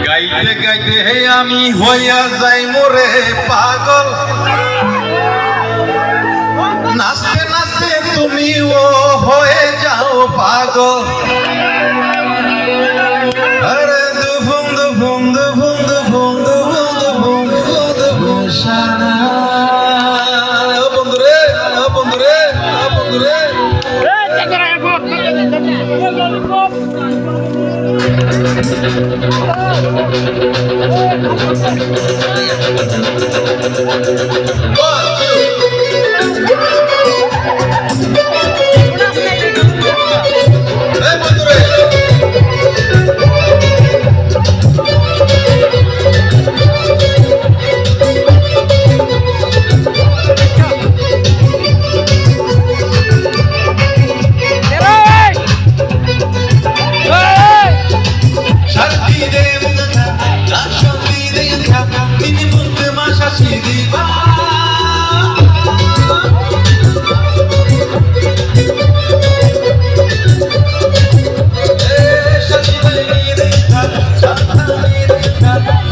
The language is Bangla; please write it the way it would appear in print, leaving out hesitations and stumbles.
গাইতে গাইতে হে আমি হইয়া যাই মোরে পাগল, নাচতে নাচতে তুমিও হয়ে যাও পাগল। আরে দুফুং দুফুং দুফুং দুফুং দুফুং দুফুং দুফুং সানা। বন্ধুরে বন্ধুরে বন্ধুরে